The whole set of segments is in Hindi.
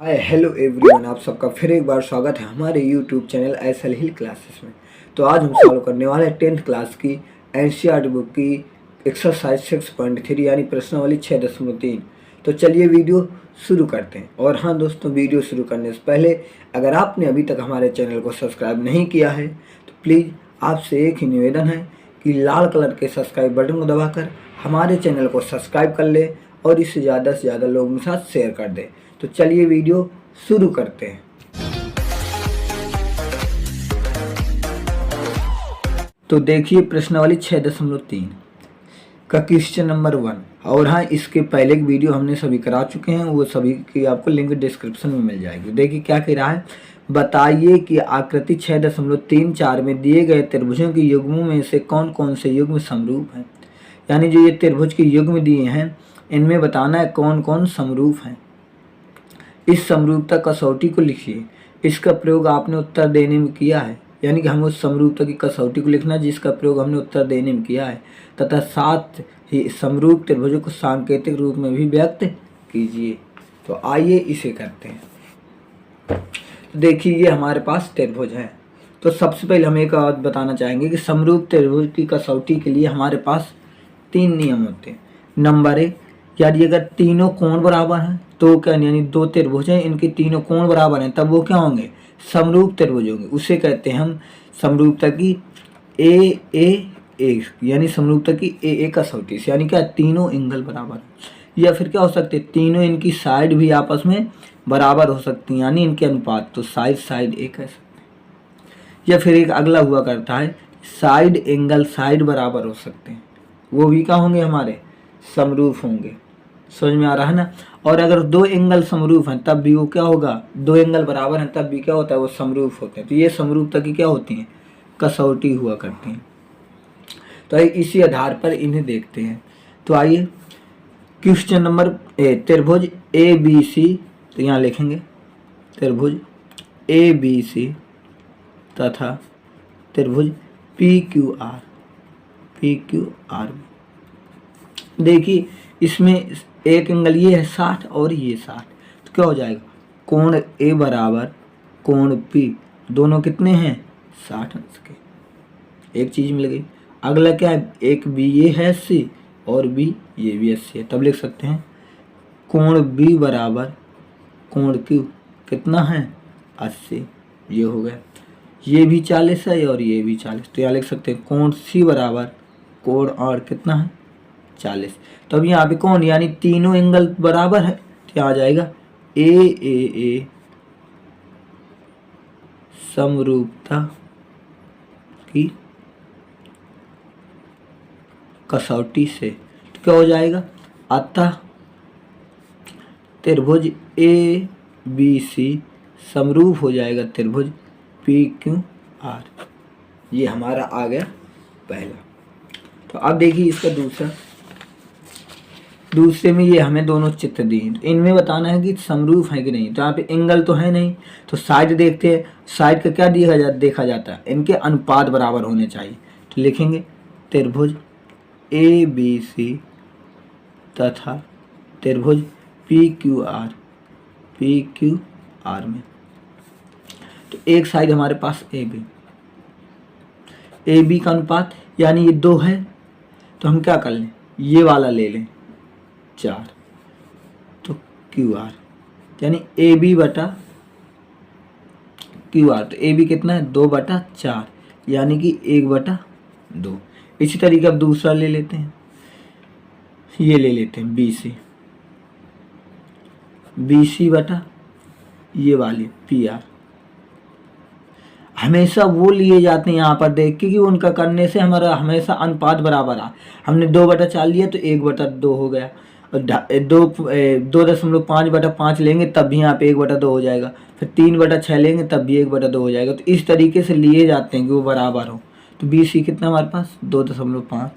हाय हेलो एवरीवन, आप सबका फिर एक बार स्वागत है हमारे यूट्यूब चैनल एसएल हिल क्लासेस में। तो आज हम सॉल्व करने वाले हैं 10th क्लास की एनसीईआरटी बुक की एक्सरसाइज 6.3 यानी प्रश्नावली 6.3। तो चलिए वीडियो शुरू करते हैं। और हाँ दोस्तों, वीडियो शुरू करने से पहले अगर आपने अभी तक हमारे चैनल को सब्सक्राइब नहीं किया है तो प्लीज़ आपसे एक ही निवेदन है कि लाल कलर के सब्सक्राइब बटन को दबाकर हमारे चैनल को सब्सक्राइब कर ले और इसे ज़्यादा से ज़्यादा लोगों के साथ शेयर कर दें। तो चलिए वीडियो शुरू करते हैं। तो देखिए प्रश्नावली 6.3 का क्वेश्चन नंबर 1। और हाँ, इसके पहले एक वीडियो हमने सभी करा चुके हैं, वो सभी की आपको लिंक डिस्क्रिप्शन में मिल जाएगी। देखिए क्या कह रहा है, बताइए कि आकृति 6.34 में दिए गए त्रिभुजों के युग्मों में से कौन कौन से युग्म समरूप हैं। यानी जो ये त्रिभुज के युग्म दिए हैं इनमें बताना है कौन कौन समरूप हैं। इस समरूपता कसौटी को लिखिए। इसका प्रयोग आपने उत्तर देने में किया है, यानी कि हम उस समरूपता की कसौटी को लिखना जिसका प्रयोग हमने उत्तर देने में किया है, तथा साथ ही समरूप त्रिभुजों को सांकेतिक रूप में भी व्यक्त कीजिए। तो आइए इसे करते हैं। तो देखिए ये हमारे पास त्रिभुज है। तो सबसे पहले हम एक बात बताना चाहेंगे कि समरूप त्रिभुज की कसौटी के लिए हमारे पास 3 नियम होते हैं। नंबर 1, यदि अगर तीनों कोण बराबर हैं तो क्या, यानी दो त्रिभुज हैं, इनके तीनों कोण बराबर हैं, तब वो क्या होंगे, समरूप त्रिभुज होंगे। उसे कहते हैं हम समरूपता की ए ए ए, यानी समरूपता की ए ए कसौटी से, यानी क्या तीनों एंगल बराबर। या फिर क्या हो सकते हैं, तीनों इनकी साइड भी आपस में बराबर हो सकती हैं, यानी इनके अनुपात, तो साइड साइड ए कह सकते हैं। या फिर एक अगला हुआ करता है, साइड एंगल साइड बराबर हो सकते हैं, वो भी क्या होंगे, हमारे समरूप होंगे। समझ में आ रहा है ना। और अगर दो एंगल समरूप हैं तब भी वो क्या होगा, दो एंगल बराबर हैं तब भी क्या होता है, वो समरूप होते हैं। तो ये समरूपता की क्या होती हैं, कसौटी हुआ करती हैं। तो इसी आधार पर इन्हें देखते हैं। तो आइए क्वेश्चन नंबर त्रिभुज ए बी सी, तो यहाँ लिखेंगे त्रिभुज ए बी सी तथा त्रिभुज पी क्यू आर। देखिए इसमें एक एंगल ये है 60 और ये 60, तो क्या हो जाएगा, कोण ए बराबर कोण पी, दोनों कितने हैं 60 अंश के। एक चीज मिल गई। अगला क्या है, एक बी ये है 80 और बी ये भी 80 है, तब लिख सकते हैं कोण बी बराबर कोण क्यू कितना है 80, ये हो गया। ये भी 40 है और ये भी 40, तो यहाँ लिख सकते हैं कोण सी बराबर कोण आर कितना है 40। तो अब यहाँ पे कौन, यानी तीनों एंगल बराबर है, तो यहाँ आ जाएगा ए समरूपता की कसौटी से, तो क्या हो जाएगा, अतः त्रिभुज ए बी सी समरूप हो जाएगा त्रिभुज पी क्यू आर। ये हमारा आ गया पहला। तो अब देखिए इसका दूसरे में ये हमें दोनों चित्र दिए, तो इनमें बताना है कि समरूप है कि नहीं। तो यहाँ पे एंगल तो है नहीं, तो साइड देखते हैं। साइड का क्या देखा जाता है, इनके अनुपात बराबर होने चाहिए। तो लिखेंगे त्रिभुज ए बी सी तथा त्रिभुज पी क्यू आर में। तो एक साइड हमारे पास ए बी का अनुपात, यानी ये 2 है, तो हम क्या कर लें, ये वाला ले लें 4, तो क्यू आर यानी ए बी बटा क्यू आर। तो ए बी कितना है 2/4, यानी कि 1/2। इसी तरीके अब दूसरा ले लेते हैं, ये ले लेते हैं बी सी बटा ये वाली पी आर। हमेशा वो लिए जाते हैं यहाँ पर देख के कि उनका करने से हमारा हमेशा अनुपात बराबर आ। हमने 2/4 लिया तो 1/2 हो गया, और 2.5/5 लेंगे तब भी यहाँ पे 1/2 हो जाएगा। फिर 3/6 लेंगे तब भी 1/2 हो जाएगा। तो इस तरीके से लिए जाते हैं कि वो बराबर हो। तो बी सी कितना हमारे पास 2.5,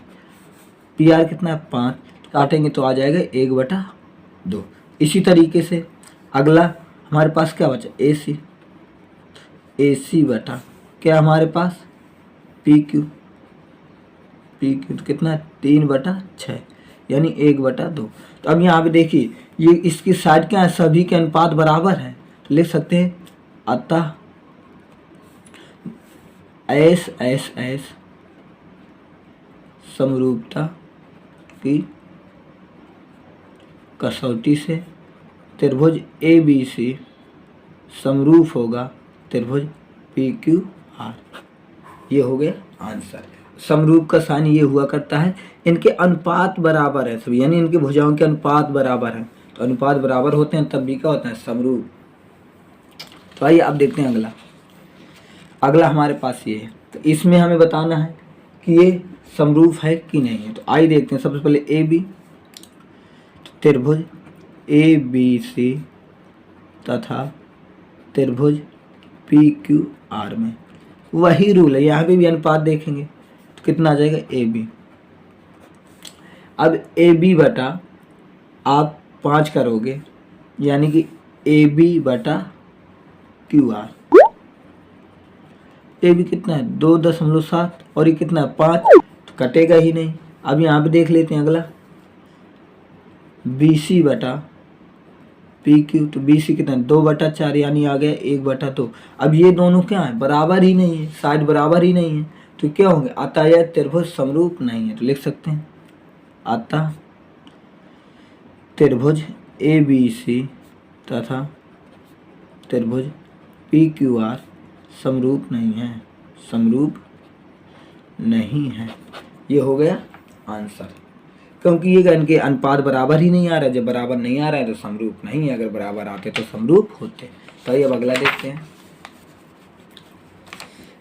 पी आर कितना है 5, काटेंगे तो आ जाएगा 1/2। इसी तरीके से अगला हमारे पास क्या बचा, ए सी बटा क्या हमारे पास पी क्यू तो कितना है 3/6, यानी 1/2। तो अब यहाँ पे देखिए ये इसकी साइड क्या है, सभी के अनुपात बराबर है, तो लिख सकते हैं अतः एस एस एस समरूपता की कसौटी से त्रिभुज ए बी सी समरूप होगा त्रिभुज पी क्यू आर। ये हो गया आंसर। समरूप का साइन ये हुआ करता है इनके अनुपात बराबर है सभी, यानी इनकी भुजाओं के अनुपात बराबर है, तो अनुपात बराबर होते हैं तब भी क्या होता है, समरूप। तो आइए अब देखते हैं अगला। अगला हमारे पास ये है, तो इसमें हमें बताना है कि ये समरूप है कि नहीं है। तो आइए देखते हैं। सबसे पहले ए बी, त्रिभुज ए बी सी तथा त्रिभुज पी क्यू आर में वही रूल है, यहाँ पे भी अनुपात देखेंगे तो कितना आ जाएगा, ए बी। अब ए बी बटा आप 5 करोगे, यानी कि ए बी बटा क्यू आर। ए बी कितना है 2.7 और ये कितना है 5, तो कटेगा ही नहीं। अब यहाँ पे देख लेते हैं अगला, बी सी बटा पी क्यू, तो बी सी कितना है 2/4, यानी आ गया 1/2। अब ये दोनों क्या है, बराबर ही नहीं है, साइड बराबर ही नहीं है, तो क्या होंगे, अतः यह त्रिभुज समरूप नहीं है। तो लिख सकते हैं अतः त्रिभुज ए बी सी तथा त्रिभुज पी क्यू आर समरूप नहीं है, समरूप नहीं है। ये हो गया आंसर, क्योंकि ये इनके अनुपात बराबर ही नहीं आ रहा है। जब बराबर नहीं आ रहा है तो समरूप नहीं है, अगर बराबर आते तो समरूप होते। तो आइए अब अगला देखते हैं,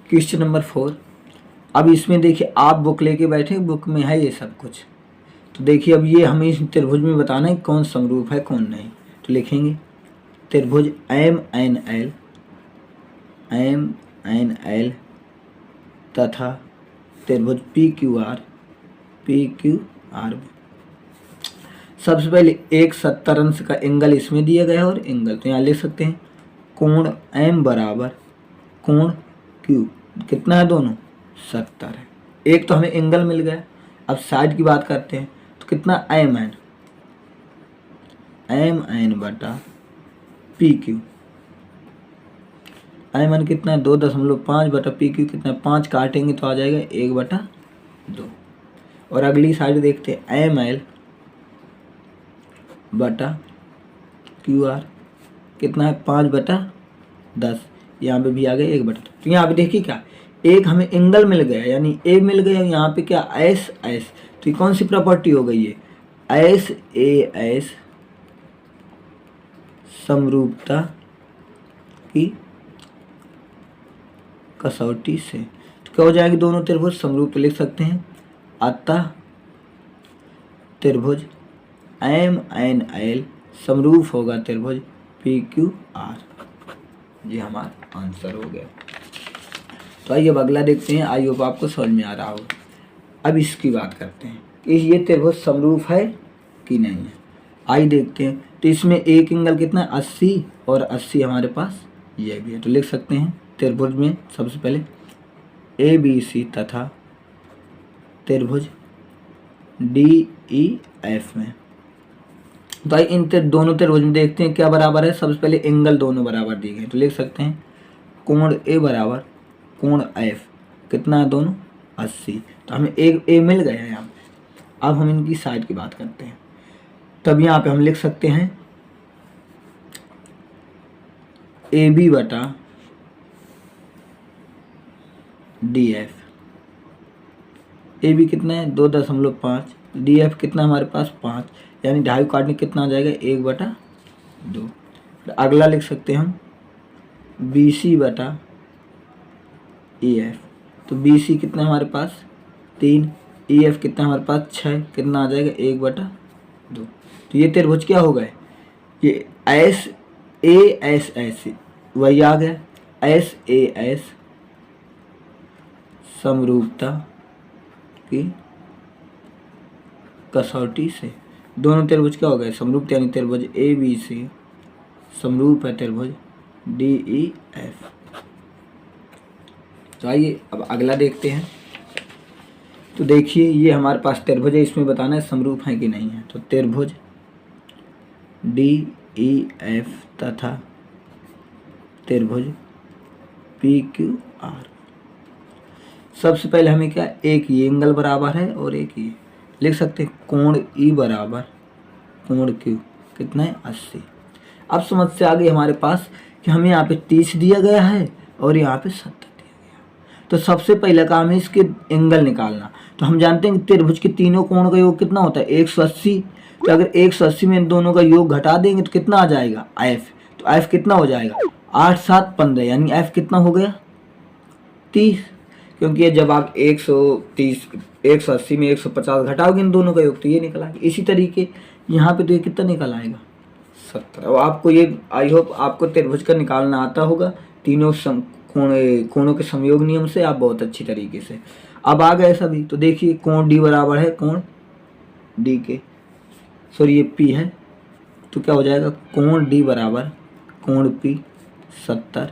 क्वेश्चन नंबर 4। अब इसमें देखिए आप बुक लेके बैठे, बुक में है ये सब कुछ। तो देखिए अब ये हमें इस त्रिभुज में बताना है कौन समरूप है कौन नहीं। तो लिखेंगे त्रिभुज एम एन एल तथा त्रिभुज पी क्यू आर में सबसे पहले एक 70 अंश का एंगल इसमें दिया गया है और एंगल, तो यहाँ लिख सकते हैं कोण एम बराबर कोण क्यू, कितना है दोनों 70 है। एक तो हमें एंगल मिल गया। अब साइड की बात करते हैं, तो कितना एम एन बटा पी क्यू। एम एन कितना है 2.5 बटा पी क्यू कितना है 5, काटेंगे तो आ जाएगा 1/2। और अगली साइड देखते हैं एम एल बटा क्यू आर कितना है 5/10, यहाँ पे भी आ गया 1/2। तो यहाँ पे देखिए क्या, एक हमें एंगल मिल गया, यानी ए मिल गया, यहाँ पे क्या एस एस, तो ये कौन सी प्रॉपर्टी हो गई है, एस ए एस समरूपता की कसौटी से। तो क्या हो जाएगी, दोनों त्रिभुज समरूप लिख सकते हैं अतः त्रिभुज एम एन एल समरूप होगा त्रिभुज पी क्यू आर। ये हमारा आंसर हो गया। तो आइए अब अगला देखते हैं, आई होप आपको समझ में आ रहा हो। अब इसकी बात करते हैं कि ये त्रिभुज समरूप है कि नहीं है। आइए देखते हैं। तो इसमें एक एंगल कितना है 80 और 80 हमारे पास ये भी है। तो लिख सकते हैं त्रिभुज में सबसे पहले ए बी सी तथा त्रिभुज डी ई एफ में। तो इन दोनों त्रिभुज में देखते हैं क्या बराबर है। सबसे पहले एंगल दोनों बराबर दिए गए, तो लिख सकते हैं कोण ए बराबर कोण एफ, कितना है दोनों 80। तो हमें एक ए मिल गया है यहाँ पे। अब हम इनकी साइड की बात करते हैं, तब यहाँ पे हम लिख सकते हैं ए बी बटा डी एफ। ए बी कितना है 2.5, डी एफ कितना हमारे पास 5, यानी 2.5 काटने कितना आ जाएगा 1/2। अगला लिख सकते हैं हम बी सी बटा ई एफ। तो बी सी कितना हमारे पास 3, ई एफ कितना हमारे पास 6, कितना आ जाएगा 1/2। तो ये त्रिभुज क्या हो गए, ये एस ए एस वही आ गया, एस ए एस समरूपता की कसौटी से। दोनों त्रिभुज क्या हो गए समरूप, यानी त्रिभुज ए बी सी समरूप है त्रिभुज डी ई एफ। तो आइए अब अगला देखते हैं। तो देखिए ये हमारे पास त्रिभुज है, इसमें बताना है समरूप है कि नहीं है। तो त्रिभुज DEF तथा त्रिभुज PQR। सबसे पहले हमें क्या, एक ये एंगल बराबर है और एक ये लिख सकते हैं, कोण E बराबर कोण Q कितना है 80। अब समस्या आ गई हमारे पास कि हमें यहाँ पे 30 दिया गया है और यहाँ पे 70 दिया गया। तो सबसे पहला काम है इसके एंगल निकालना। तो हम जानते हैं कि त्रिभुज के तीनों कोण का योग कितना होता है 180। तो अगर 180 में इन दोनों का योग घटा देंगे तो कितना आ जाएगा F। तो F कितना हो जाएगा 8 7 15, यानी F कितना हो गया 30। क्योंकि ये जब आप 130 180 में 150 घटाओगे इन दोनों का योग तो ये निकल आएगा। इसी तरीके यहाँ पे तो ये कितना निकल आएगा 70। और आपको ये आई होप आपको त्रिभुज का निकालना आता होगा तीनों कोणों के संयोग नियम से आप बहुत अच्छी तरीके से। अब आ गए सभी, तो देखिए कोण D बराबर है कोण D के, सॉरी ये P है, तो क्या हो जाएगा कोण D बराबर कोण P 70।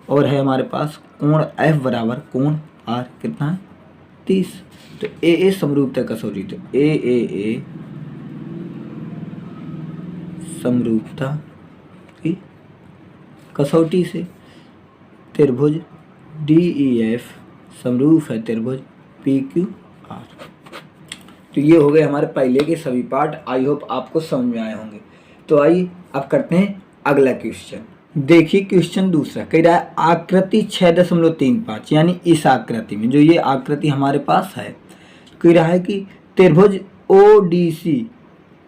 और है हमारे पास कोण F बराबर कोण R कितना है 30। तो ए समरूपता कसौटी, तो ए समरूपता की कसौटी से त्रिभुज DEF समरूप है त्रिभुज PQR। तो ये हो गए हमारे पहले के सभी पार्ट। आई होप आपको समझ में आए होंगे। तो आइए अब करते हैं अगला क्वेश्चन। देखिए क्वेश्चन दूसरा कह रहा है आकृति 6.35, यानी इस आकृति में जो ये आकृति हमारे पास है, कह रहा है कि त्रिभुज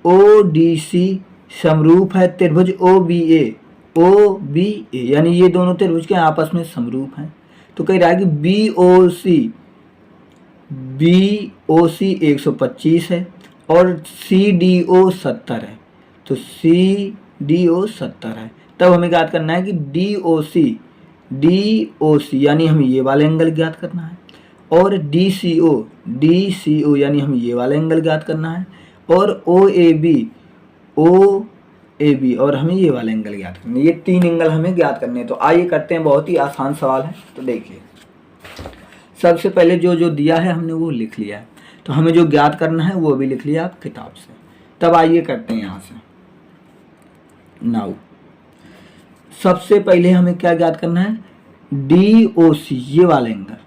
ODC समरूप है त्रिभुज OBA, यानी ये दोनों त्रिभुज के आपस में समरूप हैं। तो कह रहा है कि BOC 125 है और CDO 70 है। तो CDO 70 है। तब हमें ज्ञात करना है कि DOC यानी हमें ये वाला एंगल ज्ञात करना है, और DCO यानी हमें ये वाला एंगल ज्ञात करना है, और OAB और हमें ये वाला एंगल ज्ञात करना है। ये तीन एंगल हमें ज्ञात करने हैं। तो आइए करते हैं, बहुत ही आसान सवाल है। तो देखिए सबसे पहले जो दिया है हमने वो लिख लिया है, तो हमें जो ज्ञात करना है वो भी लिख लिया आप किताब से। तब आइए करते हैं यहाँ से। नाउ सबसे पहले हमें क्या ज्ञात करना है DOC ये वाला एंगल।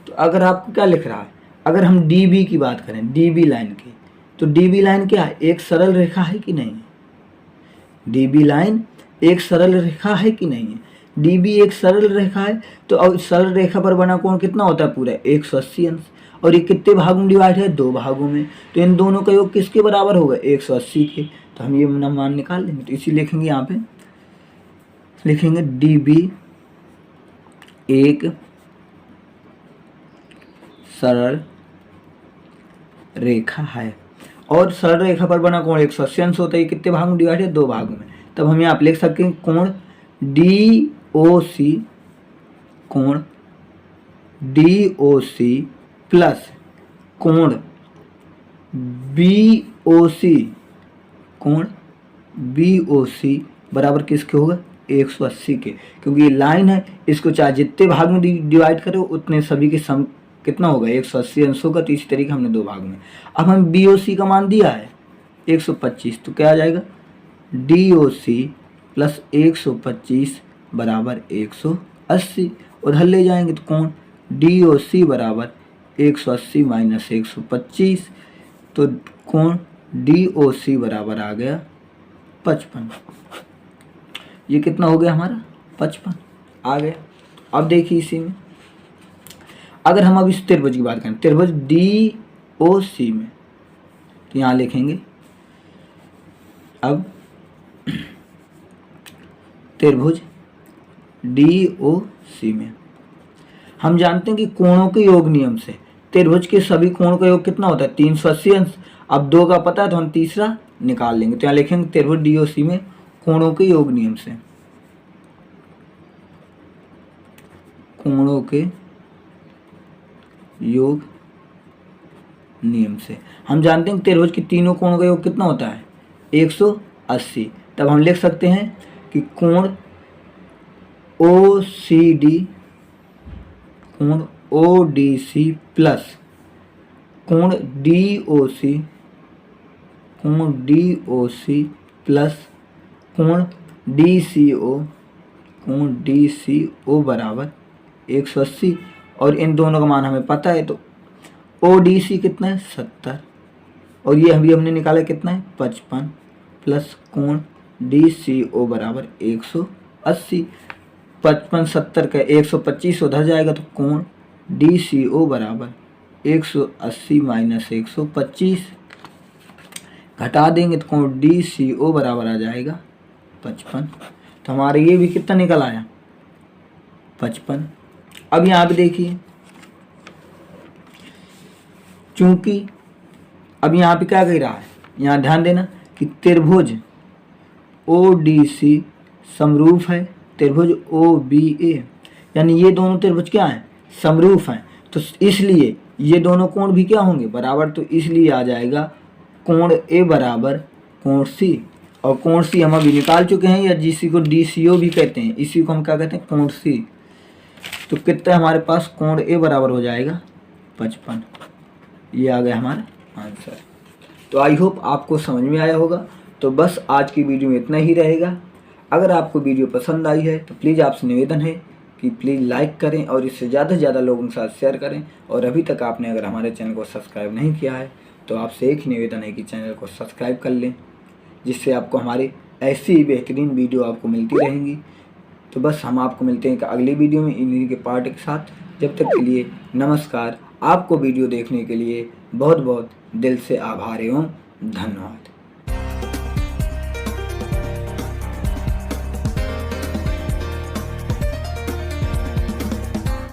तो अगर आपको क्या लिख रहा है, अगर हम DB की बात करें DB लाइन की, तो DB लाइन क्या है एक सरल रेखा है कि नहीं, DB लाइन एक सरल रेखा है कि नहीं है। DB एक सरल रेखा है, तो अब सरल रेखा पर बना कोण कितना होता है पूरा 180 अंश, और ये कितने भागों में डिवाइड है 2 भागों में। तो इन दोनों का योग किसके बराबर होगा 180 के। तो हम ये मान निकाल लेंगे। तो इसी लिखेंगे, यहाँ पे लिखेंगे DB एक सरल रेखा है, और सरल रेखा पर बना कोण 180 अंश होता है। कितने भागों में डिवाइड है 2 भागों में। तब हम यहाँ पे लिख सकते हैं कोण DOC प्लस कोण BOC बराबर किसके होगा 180 के। क्योंकि ये लाइन है, इसको चाहे जितने भाग में डिवाइड करो उतने सभी के सम कितना होगा 180 अंश होगा। तो इसी तरीके हमने 2 भाग में। अब हम BOC का मान दिया है 125, तो क्या आ जाएगा DOC प्लस 125 बराबर 180। उधर ले जाएंगे तो कौन DOC बराबर 180 माइनस 125, तो कौन DOC बराबर आ गया 55। ये कितना हो गया हमारा 55 आ गया। अब देखिए इसी में अगर हम अब इस त्रिभुज की बात करें, त्रिभुज DOC में, तो यहाँ लिखेंगे अब त्रिभुज DOC में हम जानते हैं कि कोणों के योग नियम से त्रिभुज के सभी कोण का योग कितना होता है 380 अंश। अब 2 का पता है तो हम तीसरा निकाल लेंगे। तो यहाँ लिखेंगे त्रिभुज DOC में कोणों के योग नियम से, कोणों के योग नियम से हम जानते हैं कि त्रिभुज के तीनों कोणों का योग कितना होता है 180। तब हम लिख सकते हैं कि कोण ODC प्लस कोण कोण DOC प्लस कोण DCO बराबर 180 और इन दोनों का मान हमें पता है, तो ODC कितना है 70 और ये अभी हमने निकाला कितना है 55 प्लस कोण DCO बराबर 180। 55 70 का 125 उधर जाएगा तो कोण DCO बराबर 180 माइनस 125 घटा देंगे तो कोण DCO बराबर आ जाएगा 55। तो हमारे ये भी कितना निकल आया 55। अब यहाँ पे देखिए, चूंकि अब यहाँ पे क्या कह रहा है, यहाँ ध्यान देना कि त्रिभुज ODC समरूप है त्रिभुज OBA, यानी ये दोनों त्रिभुज क्या हैं समरूप हैं, तो इसलिए ये दोनों कोण भी क्या होंगे बराबर, तो इसलिए आ जाएगा कोण A बराबर कोण C, और कोण C हम अभी निकाल चुके हैं, या जिसी को DCO भी कहते हैं, इसी को हम क्या कहते हैं कोण C। तो कितना हमारे पास कोण A बराबर हो जाएगा 55। ये आ गया हमारा आंसर। तो आई होप आपको समझ में आया होगा। तो बस आज की वीडियो में इतना ही रहेगा। अगर आपको वीडियो पसंद आई है तो प्लीज़ आपसे निवेदन है कि प्लीज़ लाइक करें और इससे ज़्यादा से ज़्यादा लोगों के साथ शेयर करें, और अभी तक आपने अगर हमारे चैनल को सब्सक्राइब नहीं किया है तो आपसे एक ही निवेदन है कि चैनल को सब्सक्राइब कर लें, जिससे आपको हमारी ऐसी ही बेहतरीन वीडियो आपको मिलती रहेंगी। तो बस हम आपको मिलते हैं अगली वीडियो में इन्हीं के पार्ट के साथ। जब तक के लिए नमस्कार। आपको वीडियो देखने के लिए बहुत बहुत दिल से आभार एवं धन्यवाद।